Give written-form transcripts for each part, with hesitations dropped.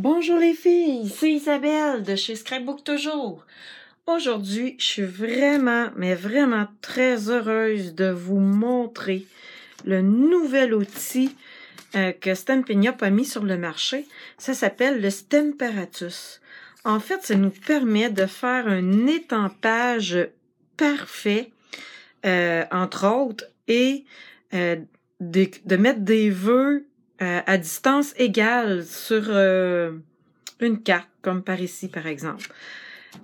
Bonjour les filles, c'est Isabelle de chez Scrapbook Toujours. Aujourd'hui, je suis vraiment très heureuse de vous montrer le nouvel outil que Stampin' Up a mis sur le marché. Ça s'appelle le Stamparatus. En fait, ça nous permet de faire un étampage parfait, entre autres, et de mettre des vœux à distance égale sur une carte, comme par ici, par exemple.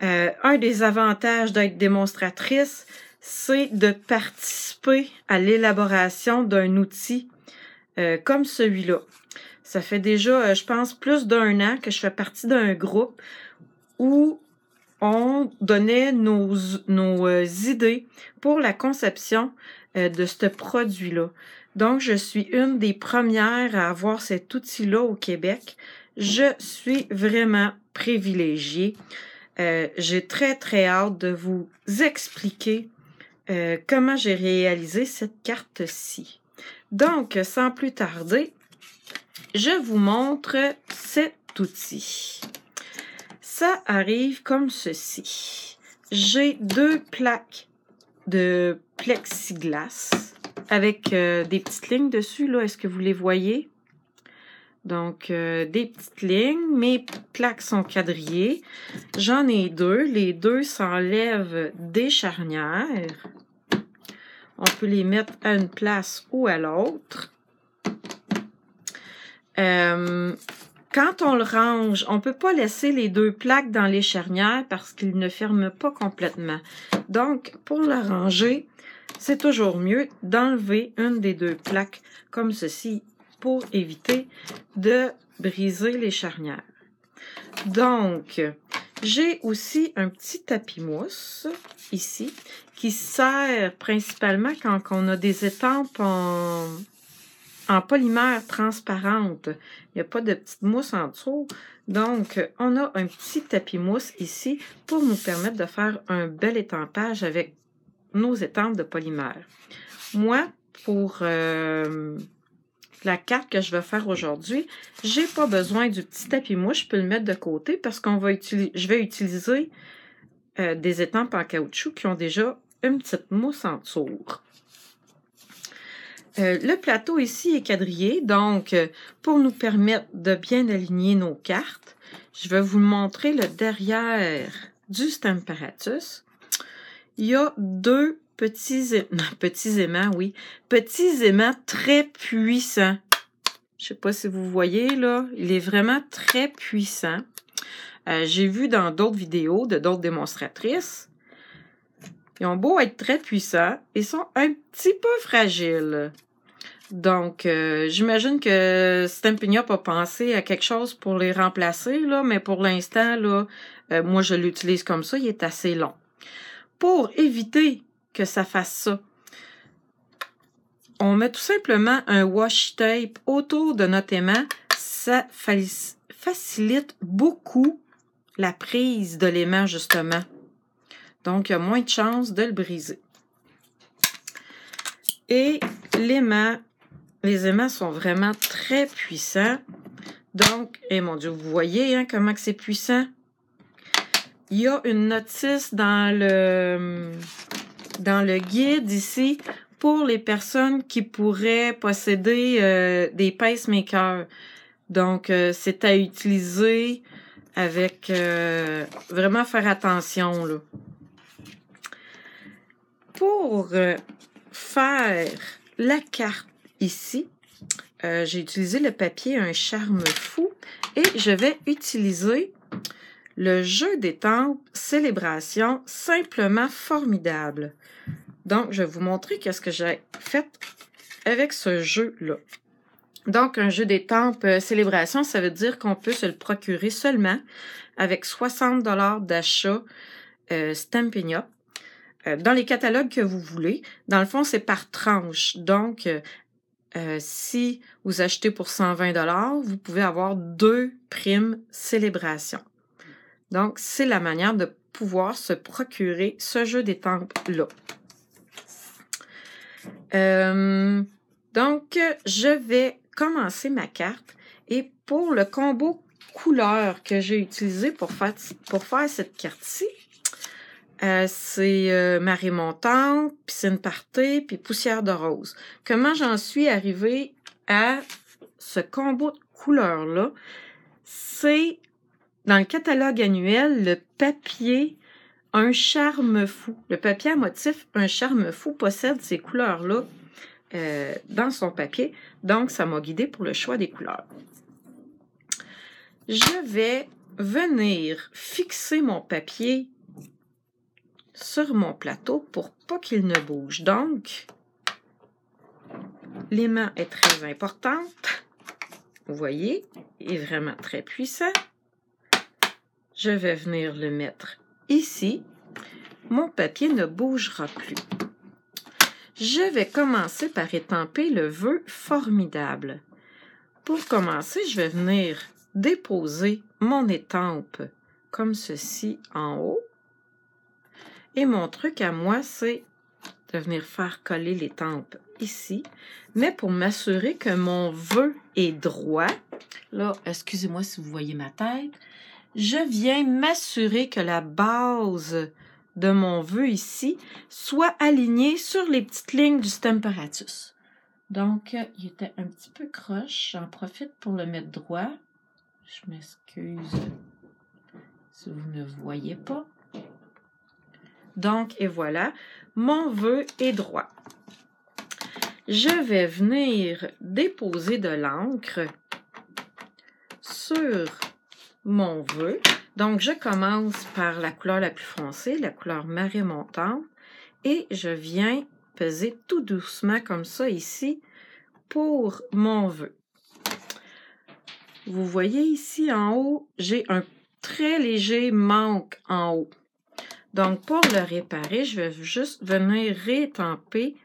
Un des avantages d'être démonstratrice, c'est de participer à l'élaboration d'un outil comme celui-là. Ça fait déjà, je pense, plus d'1 an que je fais partie d'un groupe où on donnait nos idées pour la conception de ce produit-là. Donc, je suis une des premières à avoir cet outil-là au Québec. Je suis vraiment privilégiée. J'ai très hâte de vous expliquer comment j'ai réalisé cette carte-ci. Donc, sans plus tarder, je vous montre cet outil. Ça arrive comme ceci. J'ai 2 plaques de plexiglas avec des petites lignes dessus. Là, est-ce que vous les voyez? Donc, des petites lignes. Mes plaques sont quadrillées. J'en ai 2. Les 2 s'enlèvent des charnières. On peut les mettre à une place ou à l'autre. Quand on le range, on peut pas laisser les 2 plaques dans les charnières parce qu'ils ne ferment pas complètement. Donc, pour le ranger, c'est toujours mieux d'enlever une des 2 plaques comme ceci pour éviter de briser les charnières. Donc, j'ai aussi un petit tapis mousse ici qui sert principalement quand on a des étampes en polymère transparente. Il n'y a pas de petite mousse en dessous. Donc, on a un petit tapis mousse ici pour nous permettre de faire un bel étampage avec nos étampes de polymère. Moi, pour la carte que je vais faire aujourd'hui, j'ai pas besoin du petit tapis mousse. Je peux le mettre de côté parce je vais utiliser des étampes en caoutchouc qui ont déjà une petite mousse en dessous. Le plateau ici est quadrillé, donc pour nous permettre de bien aligner nos cartes, je vais vous montrer le derrière du Stamparatus. Il y a 2 petits aimants très puissants. Je sais pas si vous voyez là, il est vraiment très puissant. J'ai vu dans d'autres vidéos de d'autres démonstratrices. Ils ont beau être très puissants, ils sont un petit peu fragiles. Donc, j'imagine que Stampin' Up a pensé à quelque chose pour les remplacer, là, mais pour l'instant, là, moi, je l'utilise comme ça, il est assez long. Pour éviter que ça fasse ça, on met tout simplement un washi tape autour de notre aimant. Ça facilite beaucoup la prise de l'aimant, justement. Donc, il y a moins de chances de le briser. Et les aimants sont vraiment très puissants. Donc, mon Dieu, vous voyez hein, comment c'est puissant? Il y a une notice dans le guide ici pour les personnes qui pourraient posséder des pacemakers. Donc, c'est à utiliser avec vraiment faire attention, là. Pour faire la carte ici, j'ai utilisé le papier Un Charme Fou et je vais utiliser le jeu d'étampes Célébration Simplement Formidable. Donc, je vais vous montrer qu'est-ce que j'ai fait avec ce jeu-là. Donc, un jeu d'étampes Célébration, ça veut dire qu'on peut se le procurer seulement avec 60 $ d'achat Stampin' Up. Dans les catalogues que vous voulez. Dans le fond, c'est par tranche. Donc, si vous achetez pour 120 $, vous pouvez avoir 2 primes célébration. Donc, c'est la manière de pouvoir se procurer ce jeu d'étampes-là. Donc, je vais commencer ma carte. Et pour le combo couleurs que j'ai utilisées pour faire cette carte-ci, c'est marée montante, piscine partée, puis poussière de rose. Comment j'en suis arrivée à ce combo de couleurs-là? C'est dans le catalogue annuel, le papier Un charme fou. Le papier à motif Un charme fou possède ces couleurs-là dans son papier. Donc, ça m'a guidée pour le choix des couleurs. Je vais venir fixer mon papier sur mon plateau pour pas qu'il ne bouge. Donc, l'aimant est très importante. Vous voyez, il est vraiment très puissant. Je vais venir le mettre ici. Mon papier ne bougera plus. Je vais commencer par étamper le vœu formidable. Pour commencer, je vais venir déposer mon étampe comme ceci en haut. Et mon truc à moi, c'est de venir faire coller l'étampe ici. Mais pour m'assurer que mon vœu est droit, là, excusez-moi si vous voyez ma tête, je viens m'assurer que la base de mon vœu ici soit alignée sur les petites lignes du Stemperatus. Donc, il était un petit peu croche. J'en profite pour le mettre droit. Je m'excuse si vous ne voyez pas. Donc, et voilà, mon vœu est droit. Je vais venir déposer de l'encre sur mon vœu. Donc, je commence par la couleur la plus foncée, la couleur marée montante, et je viens peser tout doucement comme ça ici pour mon vœu. Vous voyez ici en haut, j'ai un très léger manque en haut. Donc, pour le réparer, je vais juste venir réétamper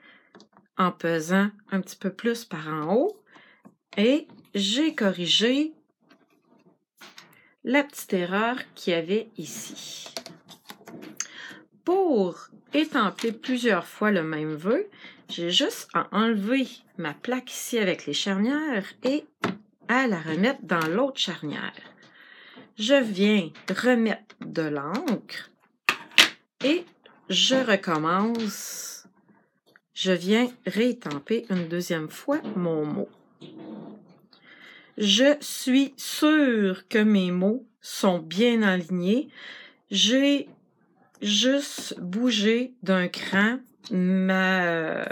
en pesant un petit peu plus par en haut. Et j'ai corrigé la petite erreur qu'il y avait ici. Pour étamper plusieurs fois le même vœu, j'ai juste à enlever ma plaque ici avec les charnières et à la remettre dans l'autre charnière. Je viens remettre de l'encre et je recommence. Je viens réétamper une deuxième fois mon mot. Je suis sûre que mes mots sont bien alignés. J'ai juste bougé d'un cran mon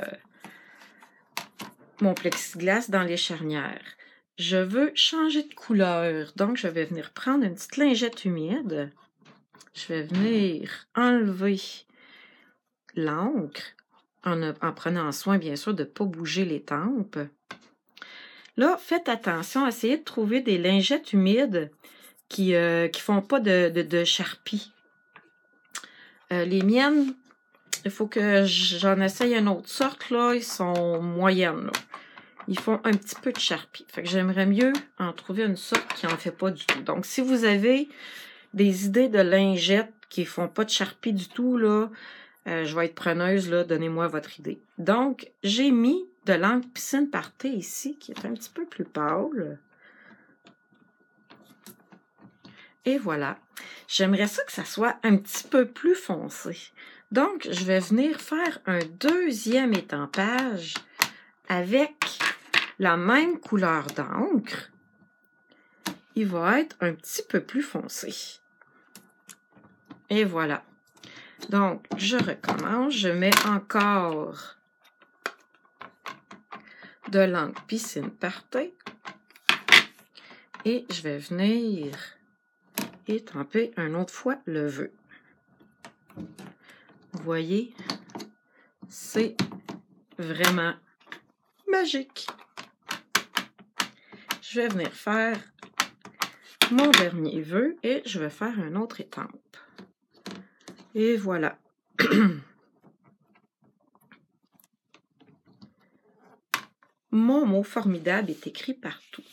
plexiglas dans les charnières. Je veux changer de couleur, donc je vais venir prendre une petite lingette humide. Je vais venir enlever l'encre en prenant soin, bien sûr, de ne pas bouger l'étampe. Là, faites attention, essayez de trouver des lingettes humides qui font pas de charpie. Les miennes, il faut que j'en essaye une autre sorte, là. Ils sont moyennes, là. Ils font un petit peu de charpie. Fait que j'aimerais mieux en trouver une sorte qui en fait pas du tout. Donc, si vous avez des idées de lingettes qui font pas de charpie du tout, là, je vais être preneuse, là. Donnez-moi votre idée. Donc, j'ai mis de l'encre piscine partée ici, qui est un petit peu plus pâle. Et voilà. J'aimerais ça que ça soit un petit peu plus foncé. Donc, je vais venir faire un deuxième étampage avec la même couleur d'encre. Il va être un petit peu plus foncé. Et voilà. Donc, je recommence. Je mets encore de l'encre piscine partée. Et je vais venir étamper une autre fois le vœu. Vous voyez, c'est vraiment magique. Je vais venir faire mon dernier vœu et je vais faire une autre étampe. Et voilà. Mon mot formidable est écrit partout.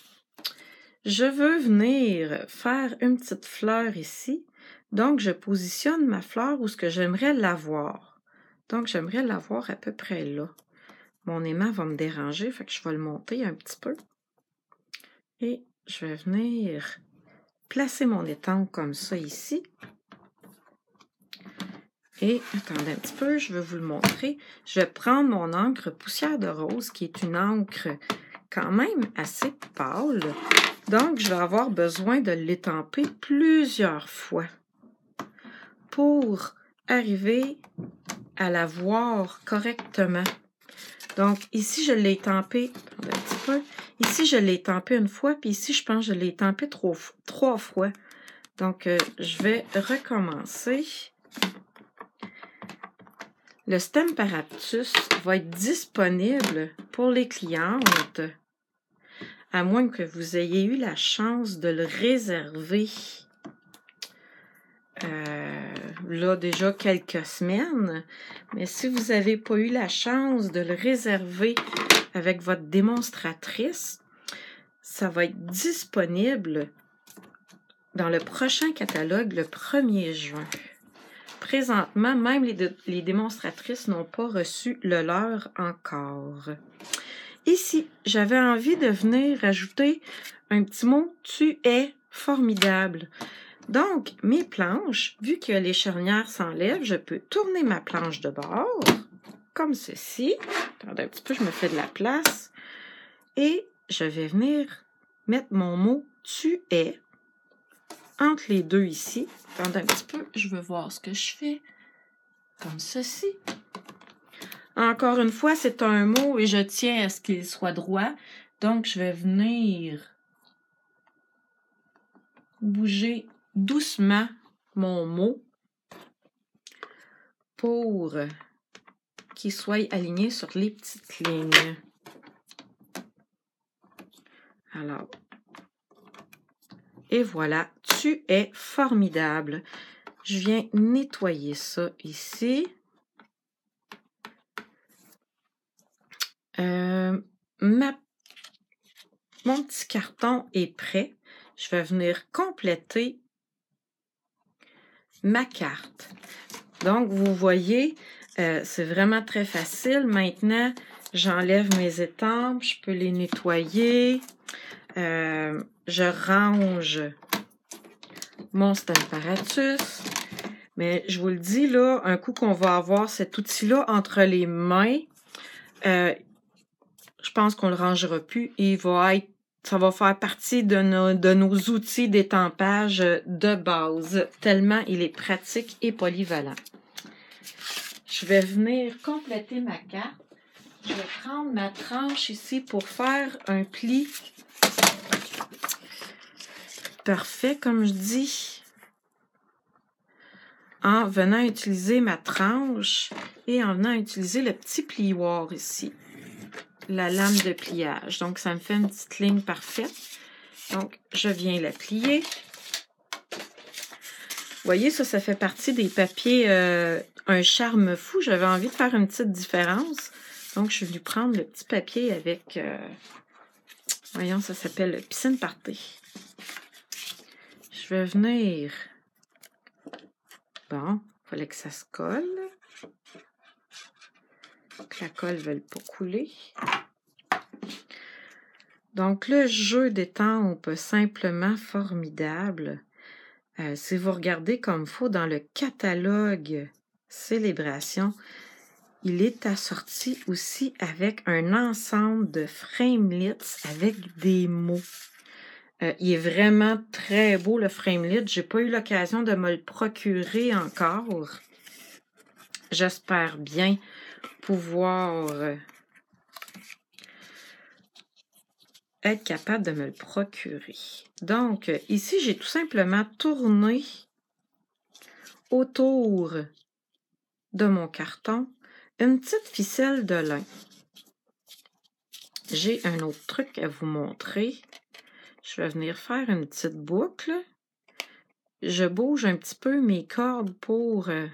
Je veux venir faire une petite fleur ici. Donc, je positionne ma fleur où ce que j'aimerais l'avoir. Donc, j'aimerais l'avoir à peu près là. Mon aimant va me déranger, fait que je vais le monter un petit peu. Et je vais venir placer mon étampe comme ça ici. Et attendez un petit peu, je vais vous le montrer. Je vais prendre mon encre Poussière de rose, qui est une encre quand même assez pâle. Donc, je vais avoir besoin de l'étamper plusieurs fois pour arriver à la voir correctement. Donc, ici, je l'ai étampé, attendez un petit peu. Ici, je l'ai étampé une fois, puis ici, je pense que je l'ai étampé trois fois. Donc, je vais recommencer. Le Stamparatus va être disponible pour les clientes, à moins que vous ayez eu la chance de le réserver là déjà quelques semaines. Mais si vous n'avez pas eu la chance de le réserver avec votre démonstratrice, ça va être disponible dans le prochain catalogue le 1er juin. Présentement, même les démonstratrices n'ont pas reçu le leur encore. Ici, j'avais envie de venir ajouter un petit mot « Tu es formidable ». Donc, mes planches, vu que les charnières s'enlèvent, je peux tourner ma planche de bord, comme ceci. Attendez un petit peu, je me fais de la place. Et je vais venir mettre mon mot « Tu es » entre les deux ici. Attendez un petit peu, je veux voir ce que je fais. Comme ceci. Encore une fois, c'est un mot et je tiens à ce qu'il soit droit. Donc, je vais venir bouger doucement mon mot pour qu'il soit aligné sur les petites lignes. Alors, et voilà, tu es formidable. Je viens nettoyer ça ici. Mon petit carton est prêt. Je vais venir compléter ma carte. Donc, vous voyez, c'est vraiment très facile. Maintenant, j'enlève mes étampes, je peux les nettoyer. Je range mon Stamparatus. Mais je vous le dis, là, un coup qu'on va avoir cet outil-là entre les mains, je pense qu'on ne le rangera plus. Ça va faire partie de nos outils d'étampage de base, tellement il est pratique et polyvalent. Je vais venir compléter ma carte. Je vais prendre ma tranche ici pour faire un pli parfait, comme je dis, en venant utiliser ma tranche et en venant utiliser le petit plioir ici, la lame de pliage. Donc, ça me fait une petite ligne parfaite. Donc, je viens la plier. Vous voyez, ça fait partie des papiers un charme fou. J'avais envie de faire une petite différence. Donc, je suis venue prendre le petit papier avec, voyons, ça s'appelle Piscine Party. Je vais venir, bon, il fallait que ça se colle. Que la colle ne veuille pas couler. Donc, le jeu d'étampes simplement formidable. Si vous regardez comme il faut dans le catalogue Célébration, il est assorti aussi avec un ensemble de framelits avec des mots. Il est vraiment très beau, le framelit. Je n'ai pas eu l'occasion de me le procurer encore. J'espère bien pouvoir être capable de me le procurer. Donc, ici, j'ai tout simplement tourné autour de mon carton une petite ficelle de lin. J'ai un autre truc à vous montrer. Je vais venir faire une petite boucle. Je bouge un petit peu mes cordes pour que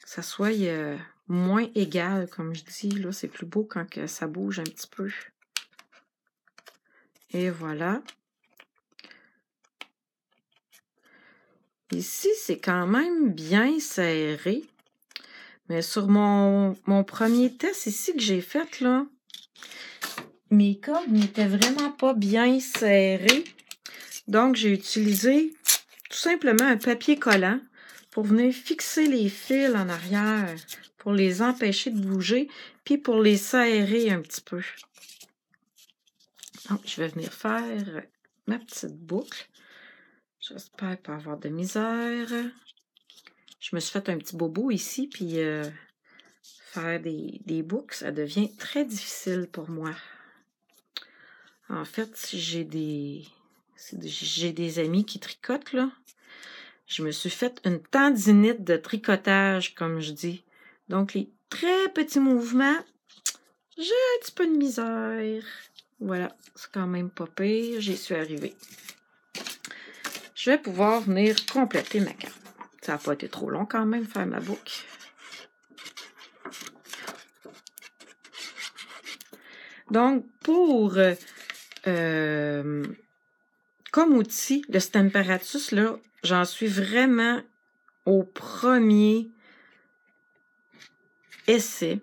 ça soit moins égal, comme je dis. Là, c'est plus beau quand que ça bouge un petit peu. Et voilà. Ici, c'est quand même bien serré. Mais sur mon premier test ici que j'ai fait, là, mes cordes n'étaient vraiment pas bien serrées. Donc, j'ai utilisé tout simplement un papier collant pour venir fixer les fils en arrière, pour les empêcher de bouger, puis pour les serrer un petit peu. Donc, je vais venir faire ma petite boucle. J'espère pas avoir de misère. Je me suis fait un petit bobo ici, puis faire des boucles, ça devient très difficile pour moi. En fait, j'ai des amis qui tricotent, là. Je me suis fait une tendinite de tricotage, comme je dis. Donc, les très petits mouvements, j'ai un petit peu de misère. Voilà, c'est quand même pas pire, j'y suis arrivée. Je vais pouvoir venir compléter ma carte. Ça n'a pas été trop long quand même, faire ma boucle. Donc, pour comme outil, le Stamparatus, là, j'en suis vraiment au premier essai.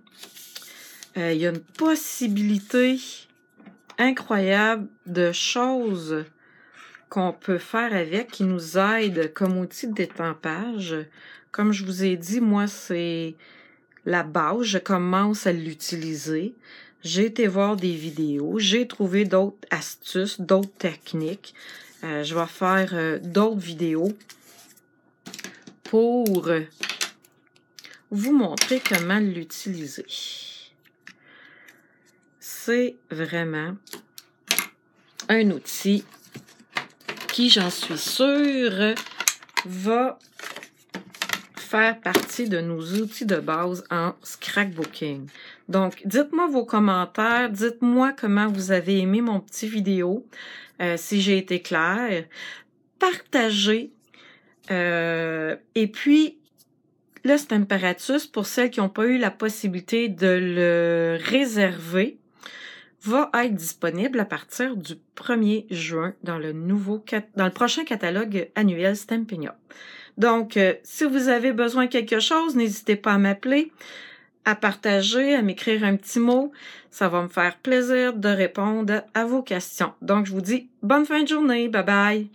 Il y a une possibilité incroyable de choses qu'on peut faire avec, qui nous aident comme outil de détampage. Comme je vous ai dit, moi, c'est la base. Je commence à l'utiliser. J'ai été voir des vidéos. J'ai trouvé d'autres astuces, d'autres techniques. Je vais faire d'autres vidéos pour vous montrer comment l'utiliser. C'est vraiment un outil qui, j'en suis sûre, va faire partie de nos outils de base en scrapbooking. Donc, dites-moi vos commentaires, dites-moi comment vous avez aimé mon petit vidéo, si j'ai été claire. Partagez. Et puis, le Stamparatus, pour celles qui n'ont pas eu la possibilité de le réserver, va être disponible à partir du 1er juin dans le prochain catalogue annuel Stampin'Up. Donc, si vous avez besoin de quelque chose, n'hésitez pas à m'appeler, à partager, à m'écrire un petit mot. Ça va me faire plaisir de répondre à vos questions. Donc, je vous dis bonne fin de journée. Bye bye!